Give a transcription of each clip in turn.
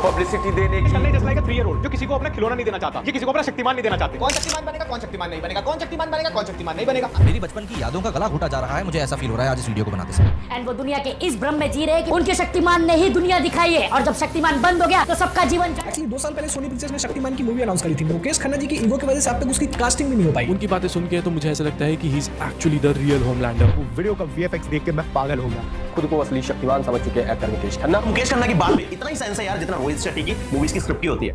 Publicity देने की। Just like अ 3-year-old जो किसी को अपना खिलौना नहीं देना चाहता, ये किसी को अपना शक्तिमान नहीं देना चाहते। कौन शक्तिमान बनेगा, कौन शक्तिमान नहीं बनेगा, कौन शक्तिमान बनेगा, कौन शक्तिमान नहीं बनेगा। मेरी बचपन की यादों का गला घुटा जा रहा है, मुझे ऐसा फील हो रहा है आज इस वीडियो को बनाते समय। एंड वो दुनिया के इस भ्रम में जी रहे हैं कि उनके शक्तिमान ने ही दुनिया दिखाई है, और जब शक्तिमान बंद हो गया तो सबका जीवन। एक्चुअली 2 साल पहले सोनी पिक्चर्स ने शक्तिमान की मूवी अनाउंस करी थी। मुकेश खन्ना जी की ईगो की वजह से अब तक उसकी कास्टिंग भी नहीं हो पाई। उनकी बातें सुन के तो मुझे ऐसा लगता है कि he is actually the real Homelander. Video का वीएफएक्स देख के मैं पागल हो गया। खुद को असली शक्तिमान समझ चुके हैं एक्टर मुकेश खन्ना। मुकेश खन्ना की बात में इतना ही सेंस है यार जितना रोहित शेट्टी की मूवीज की स्क्रिप्ट की होती है।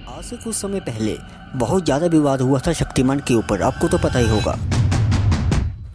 आज से कुछ समय पहले बहुत ज़्यादा विवाद हुआ था शक्तिमान के ऊपर, आपको तो पता ही होगा।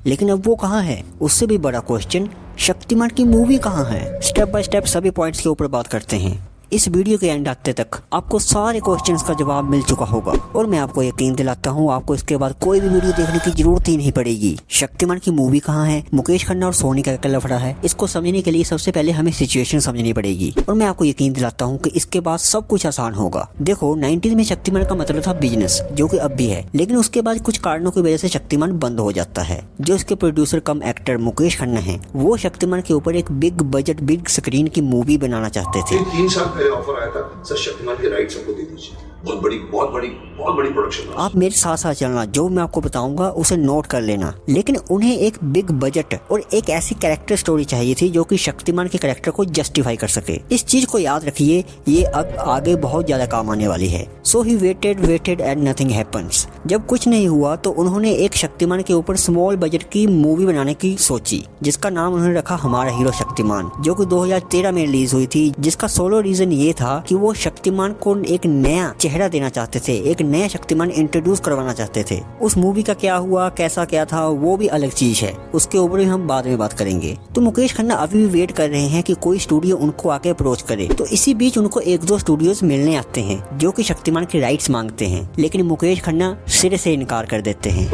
लेकिन अब वो कहाँ है? उससे भी बड़ा क्वेश्चन, शक्तिमान की मूवी कहाँ है? स्टेप बाय स्टेप सभी पॉइंट्स के ऊपर बात करते हैं। इस वीडियो के एंड आते तक आपको सारे क्वेश्चंस का जवाब मिल चुका होगा, और मैं आपको यकीन दिलाता हूँ आपको इसके बाद कोई भी वीडियो देखने की जरूरत ही नहीं पड़ेगी। शक्तिमान की मूवी कहाँ है, मुकेश खन्ना और सोनी का क्या लफड़ा है, इसको समझने के लिए सबसे पहले हमें सिचुएशन समझनी पड़ेगी, और मैं आपको यकीन दिलाता हूँ कि इसके बाद सब कुछ आसान होगा। देखो 90s में शक्तिमान का मतलब था बिजनेस, जो कि अब भी है, लेकिन उसके बाद कुछ कारणों की वजह से शक्तिमान बंद हो जाता है। जो इसके प्रोड्यूसर कम एक्टर मुकेश खन्ना है, वो शक्तिमान के ऊपर एक बिग बजट बिग स्क्रीन की मूवी बनाना चाहते थे। 3 साल पहले ऑफर आया था, सर शक्तिमान के राइट्स हमको दे दीजिए, बहुत बड़ी प्रोडक्शन। आप मेरे साथ साथ चलना, जो मैं आपको बताऊंगा उसे नोट कर लेना। लेकिन उन्हें एक बिग बजट और एक ऐसी कैरेक्टर स्टोरी चाहिए थी जो कि शक्तिमान के कैरेक्टर को जस्टिफाई कर सके। इस चीज को याद रखिए, ये अब आगे बहुत ज्यादा काम आने वाली है। So he waited and nothing happens. जब कुछ नहीं हुआ तो उन्होंने एक शक्तिमान के ऊपर स्मॉल बजट की मूवी बनाने की सोची, जिसका नाम उन्होंने रखा हमारा हीरो शक्तिमान, जो कि 2013 में रिलीज हुई थी। जिसका सोलो रीजन ये था कि वो शक्तिमान को एक नया चेहरा देना चाहते थे, एक नया शक्तिमान इंट्रोड्यूस करवाना चाहते थे। उस मूवी का क्या हुआ, कैसा क्या था, वो भी अलग चीज है, उसके ऊपर भी हम बाद में बात करेंगे। तो मुकेश खन्ना अभी भी वेट कर रहे हैं कि कोई स्टूडियो उनको आके अप्रोच करे। तो इसी बीच उनको 1-2 स्टूडियोज मिलने आते हैं जो कि शक्तिमान के राइट्स मांगते हैं, लेकिन मुकेश खन्ना सिरे से इनकार कर देते हैं।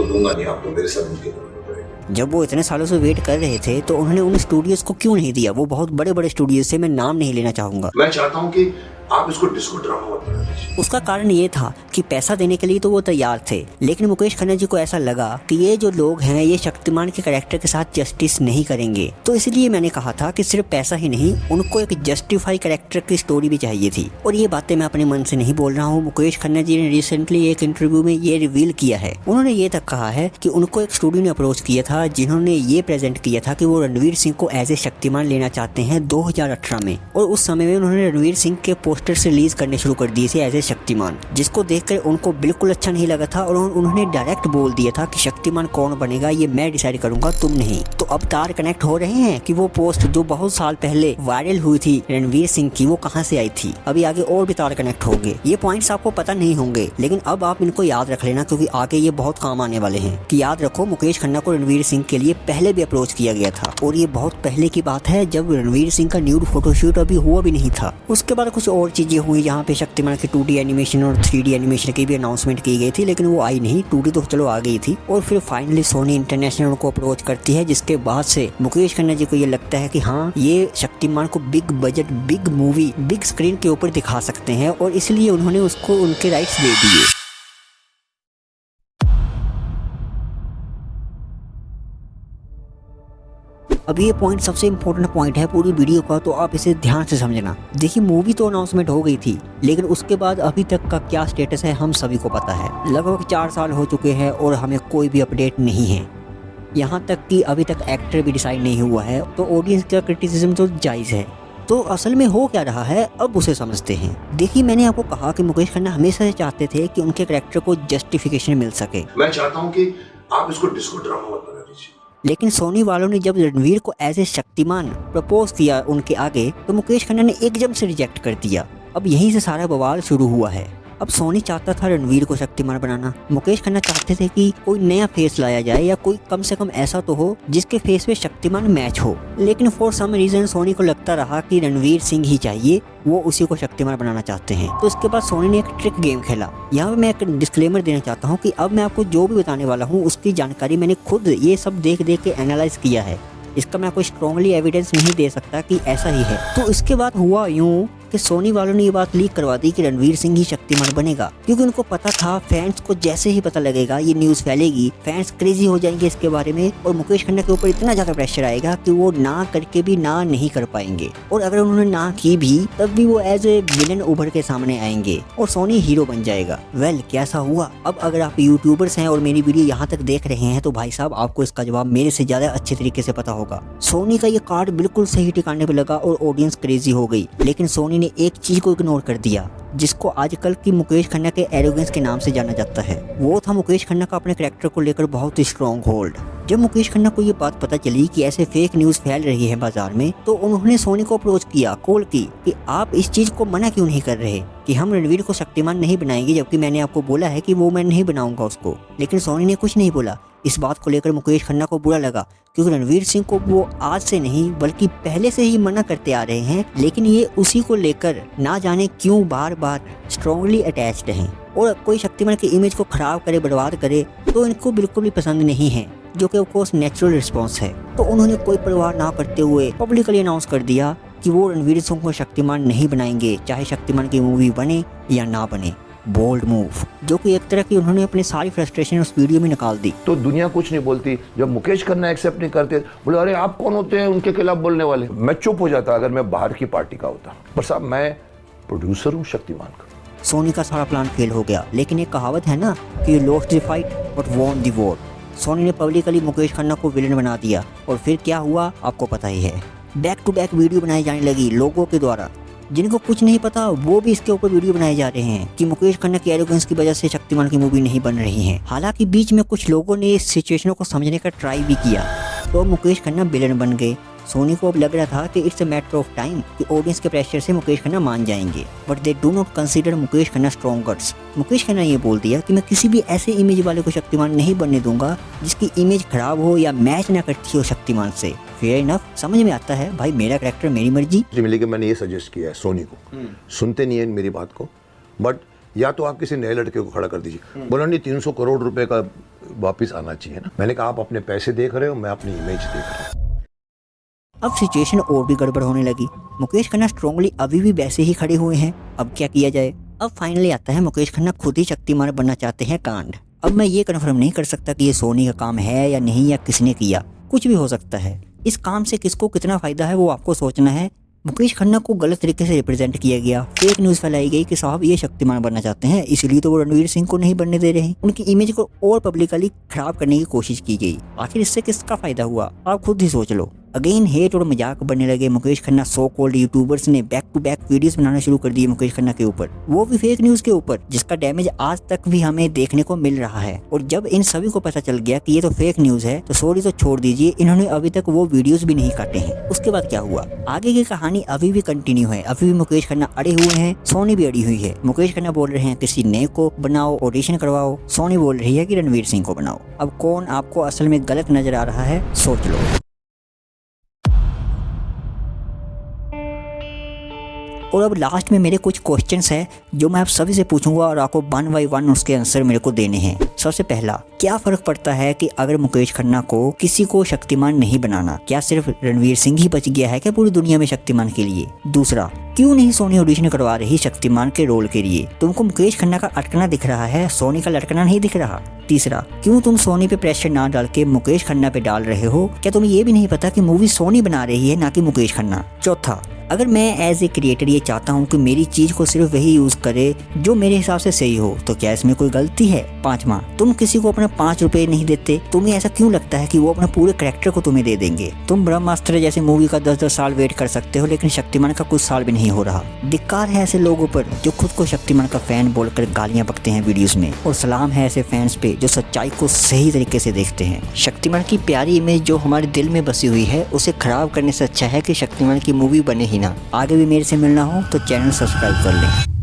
जब वो इतने सालों से वेट कर रहे थे तो उन्होंने उन स्टूडियोज को क्यों नहीं दिया? वो बहुत बड़े बड़े स्टूडियोज से, मैं नाम नहीं लेना चाहूंगा। मैं चाहता हूँ कि आप इसको डिस्को ड्रामा मत बना दीजिए। उसका कारण ये था कि पैसा देने के लिए तो वो तैयार थे, लेकिन मुकेश खन्ना जी को ऐसा लगा कि ये जो लोग हैं ये शक्तिमान के कैरेक्टर के साथ जस्टिस नहीं करेंगे। तो इसलिए मैंने कहा था कि सिर्फ पैसा ही नहीं, उनको एक जस्टिफाई कैरेक्टर की स्टोरी भी चाहिए थी। और ये बातें मैं अपने मन से नहीं बोल रहा हूँ। मुकेश खन्ना जी ने रिसेंटली एक इंटरव्यू में ये रिवील किया है। उन्होंने ये तक कहा है कि उनको एक स्टूडियो ने अप्रोच किया था, जिन्होंने ये प्रेजेंट किया था कि वो रणवीर सिंह को एज ए शक्तिमान लेना चाहते हैं 2018 में, और उस समय में उन्होंने रणवीर सिंह के पोस्टर्स रिलीज करने शुरू कर दिए थे एज ए शक्तिमान, जिसको देखकर उनको बिल्कुल अच्छा नहीं लगा था, और उन्होंने डायरेक्ट बोल दिया था कि शक्तिमान कौन बनेगा ये मैं डिसाइड करूंगा, तुम नहीं। तो अब तार कनेक्ट हो रहे हैं कि वो पोस्ट जो बहुत साल पहले वायरल हुई थी रणवीर सिंह की, वो कहां से आई थी। अभी आगे और भी तार कनेक्ट होंगे। ये पॉइंट्स आपको पता नहीं होंगे, लेकिन अब आप इनको याद रख लेना, क्योंकि आगे ये बहुत काम आने वाले हैं। कि याद रखो, मुकेश खन्ना को रणवीर सिंह के लिए पहले भी अप्रोच किया गया था, और ये बहुत पहले की बात है, जब रणवीर सिंह का न्यूड फोटोशूट अभी हुआ भी नहीं था। उसके बाद कुछ और चीजें हुई जहाँ पे शक्तिमान की 2D एनिमेशन और 3D एनिमेशन की भी अनाउंसमेंट की गई थी, लेकिन वो आई नहीं। 2D तो चलो आ गई थी, और फिर फाइनली सोनी इंटरनेशनल उनको अप्रोच करती है, जिसके बाद से मुकेश खन्ना जी को ये लगता है कि हाँ, ये शक्तिमान को big budget big movie big screen के ऊपर दिखा सकते हैं, और इसलिए उन्होंने उसको उनके राइट्स दे दिए। अब ये पॉइंट सबसे इम्पोर्टेंट पॉइंट है पूरी वीडियो का, तो आप इसे ध्यान से समझना। देखिए मूवी तो अनाउंसमेंट हो गई थी, लेकिन उसके बाद अभी तक का क्या स्टेटस है हम सभी को पता है। लगभग 4 साल हो चुके हैं और हमें कोई भी अपडेट नहीं है। यहाँ तक कि अभी तक एक्टर भी डिसाइड नहीं हुआ है, तो ऑडियंस का क्रिटिसिज्म तो जायज़ है। तो असल में हो क्या रहा है अब उसे समझते हैं। देखिए मैंने आपको कहा कि मुकेश खन्ना हमेशा से चाहते थे कि उनके कैरेक्टर को जस्टिफिकेशन मिल सके। मैं चाहता हूँ कि आप इसको डिस्को ड्रामा मत बना दीजिए। लेकिन सोनी वालों ने जब रणवीर को एज ए शक्तिमान प्रपोज किया उनके आगे, तो मुकेश खन्ना ने एकदम से रिजेक्ट कर दिया। अब यहीं से सारा बवाल शुरू हुआ है। अब सोनी चाहता था रणवीर को शक्तिमान बनाना, मुकेश खन्ना चाहते थे कि कोई नया फेस लाया जाए, या कोई कम से कम ऐसा तो हो जिसके फेस पे शक्तिमान मैच हो। लेकिन फॉर सम रीजन सोनी को लगता रहा कि रणवीर सिंह ही चाहिए, वो उसी को शक्तिमान बनाना चाहते हैं। तो इसके बाद सोनी ने एक ट्रिक गेम खेला। यहाँ पे मैं एक डिस्क्लेमर देना चाहता हूँ कि अब मैं आपको जो भी बताने वाला हूँ उसकी जानकारी मैंने खुद ये सब देख के एनालाइज किया है। इसका मैं कोई स्ट्रॉन्गली एविडेंस नहीं दे सकता कि ऐसा ही है। तो इसके बाद हुआ यूँ कि सोनी वालों ने ये बात लीक करवा दी कि रणवीर सिंह ही शक्तिमान बनेगा, क्योंकि उनको पता था फैंस को जैसे ही पता लगेगा ये न्यूज फैलेगी, फैंस क्रेजी हो जाएंगे इसके बारे में और मुकेश खन्ना के ऊपर इतना ज्यादा प्रेशर आएगा कि वो ना करके भी ना नहीं कर पाएंगे, और अगर उन्होंने ना की भी तब भी वो एज ए विलन उभर के सामने आएंगे और सोनी हीरो बन जाएगा। वेल कैसा हुआ? अब अगर आप यूट्यूबर्स हैं और मेरी वीडियो यहाँ तक देख रहे हैं तो भाई साहब आपको इसका जवाब मेरे से ज्यादा अच्छे तरीके से पता होगा। सोनी का ये कार्ड बिल्कुल सही ठिकाने पे लगा और ऑडियंस क्रेजी हो गई, लेकिन सोनी ने एक चीज को इग्नोर कर दिया जिसको आजकल की मुकेश खन्ना के एरोगेंस के नाम से जाना जाता है। वो था मुकेश खन्ना का अपने कैरेक्टर को लेकर बहुत ही स्ट्रॉन्ग होल्ड। जब मुकेश खन्ना को ये बात पता चली कि ऐसे फेक न्यूज फैल रही है बाजार में, तो उन्होंने सोनी को अप्रोच किया, कॉल की कि आप इस चीज को मना क्यों नहीं कर रहे कि हम रणवीर को शक्तिमान नहीं बनाएंगे, जबकि मैंने आपको बोला है कि वो मैं नहीं बनाऊंगा उसको। लेकिन सोनी ने कुछ नहीं बोला। इस बात को लेकर मुकेश खन्ना को बुरा लगा, क्योंकि रणवीर सिंह को वो आज से नहीं बल्कि पहले से ही मना करते आ रहे हैं, लेकिन ये उसी को लेकर ना जाने क्यों बार बार स्ट्रॉन्गली अटैच्ड हैं। और कोई शक्तिमान की इमेज को खराब करे, बर्बाद करे तो इनको बिल्कुल भी पसंद नहीं है, जो कि ऑफ कोर्स नेचुरल रिस्पॉन्स है। तो उन्होंने कोई परवाह ना करते हुए पब्लिकली अनाउंस कर दिया कि वो रणवीर सिंह को शक्तिमान नहीं बनाएंगे, चाहे शक्तिमान की मूवी बने या ना बने। बोल्ड मूव, जो कि एक तरह की उन्होंने अपनी सारी फ्रस्ट्रेशन उस वीडियो में निकाल दी। तो दुनिया कुछ नहीं बोलती। जब मुकेश खन्ना एक्सेप्ट नहीं करते, बोले अरे आप कौन होते हैं उनके खिलाफ बोलने वाले। मैं चुप हो जाता अगर मैं बाहर की पार्टी का होता, पर साहब मैं प्रोड्यूसर हूँ शक्तिमान का। सोनी का सारा प्लान फेल हो गया, लेकिन एक कहावत है ना कि you lost the fight but won the war. Sony ने पब्लिकली मुकेश खन्ना को विलेन बना दिया और फिर क्या हुआ आपको पता ही है। बैक टू बैक वीडियो बनाई जाने लगी लोगों के द्वारा, जिनको कुछ नहीं पता वो भी इसके ऊपर वीडियो बनाए जा रहे हैं कि मुकेश खन्ना की एरोगेंस की वजह से शक्तिमान की मूवी नहीं बन रही है। हालांकि बीच में कुछ लोगों ने इस सिचुएशन को समझने का ट्राई भी किया, तो मुकेश खन्ना विलेन बन गए। सोनी को अब लग रहा था कि it's a matter of time कि ऑडियंस के प्रेशर से मुकेश खन्ना मान जाएंगे, but they do not consider Mukesh Khanna strong guts. Mukesh Khanna ये बोल दिया कि मैं किसी भी ऐसे इमेज वाले को शक्तिमान नहीं बनने दूंगा जिसकी इमेज खराब हो या मैच ना करती हो शक्तिमान से। फेयर इनफ, समझ में आता है भाई, मेरा कैरेक्टर मेरी मर्जी। मिली कि मैंने ये सजेस्ट किया है सोनी को, सुनते नहीं है मेरी बात को, बट या तो आप किसी नए लड़के को खड़ा कर दीजिए। बोला नहीं 300 करोड़ रुपए का वापिस आना चाहिए ना। मैंने कहा आप अपने पैसे देख रहे हो, मैं अपनी इमेज देख रहा हूँ। अब सिचुएशन और भी गड़बड़ होने लगी। मुकेश खन्ना स्ट्रॉन्गली अभी भी वैसे ही खड़े हुए हैं। अब क्या किया जाए? अब फाइनली आता है मुकेश खन्ना खुद ही शक्तिमान बनना चाहते हैं कांड। अब मैं ये कन्फर्म नहीं कर सकता कि ये सोनी का काम है या नहीं, या किसने किया, कुछ भी हो सकता है। इस काम से किसको कितना फायदा है वो आपको सोचना है। मुकेश खन्ना को गलत तरीके से रिप्रेजेंट किया गया, फेक न्यूज फैलाई गई कि साहब ये शक्तिमान बनना चाहते हैं, इसलिए तो वो रणवीर सिंह को नहीं बनने दे रहे हैं। उनकी इमेज को और पब्लिकली खराब करने की कोशिश की गई। आखिर इससे किसका फायदा हुआ आप खुद ही सोच लो। अगेन हेट और मजाक बनने लगे। Mukesh Khanna so called YouTubers ने बैक टू बैक वीडियोस बनाना शुरू कर दिए मुकेश खन्ना के ऊपर, वो भी फेक न्यूज के ऊपर, जिसका डैमेज आज तक भी हमें देखने को मिल रहा है। और जब इन सभी को पता चल गया कि ये तो फेक न्यूज है, तो सॉरी तो छोड़ दीजिए, इन्होंने अभी तक वो वीडियोस भी नहीं काटे हैं। उसके बाद क्या हुआ आगे की कहानी अभी भी कंटिन्यू है। अभी भी मुकेश खन्ना अड़े हुए हैं, सोनी भी अड़ी हुई है। मुकेश खन्ना बोल रहे हैं किसी नए को बनाओ, ऑडिशन करवाओ, सोनी बोल रही है कि रणवीर सिंह को बनाओ। अब कौन आपको असल में गलत नजर आ रहा है सोच लो। और अब लास्ट में मेरे कुछ क्वेश्चंस हैं जो मैं आप सभी से पूछूंगा और आपको 1 बाय 1 उसके आंसर मेरे को देने हैं। सबसे पहला, क्या फर्क पड़ता है कि अगर मुकेश खन्ना को किसी को शक्तिमान नहीं बनाना, क्या सिर्फ रणवीर सिंह ही बच गया है क्या पूरी दुनिया में शक्तिमान के लिए? दूसरा, क्यों नहीं सोनी ऑडिशन करवा रही शक्तिमान के रोल के लिए? तुमको मुकेश खन्ना का अटकना दिख रहा है, सोनी का लटकना नहीं दिख रहा। तीसरा, क्यों तुम सोनी पे प्रेशर ना डाल के मुकेश खन्ना पे डाल रहे हो? क्या तुम्हें ये भी नहीं पता कि मूवी सोनी बना रही है ना कि मुकेश खन्ना? चौथा, अगर मैं एज ए क्रिएटर ये चाहता हूँ कि मेरी चीज को सिर्फ वही यूज करे जो मेरे हिसाब से सही हो, तो क्या इसमें कोई गलती है? पांचवा, तुम किसी को अपना 5 रुपए नहीं देते, तुम्हें ऐसा क्यों लगता है कि वो अपना पूरे कैरेक्टर को तुम्हें दे देंगे? तुम ब्रह्मास्त्र जैसे मूवी का 10-10 साल वेट कर सकते हो, लेकिन शक्तिमान का कुछ साल भी नहीं हो रहा। धिक्कार है ऐसे लोगों पर जो खुद को शक्तिमान का फैन बोलकर गालियां बकते हैं वीडियोस में, और सलाम है ऐसे फैंस पे जो सच्चाई को सही तरीके से देखते हैं। शक्तिमान की प्यारी इमेज जो हमारे दिल में बसी हुई है, उसे खराब करने से अच्छा है कि शक्तिमान की मूवी बने ही ना। आगे भी मेरे से मिलना हो तो चैनल सब्सक्राइब कर लें।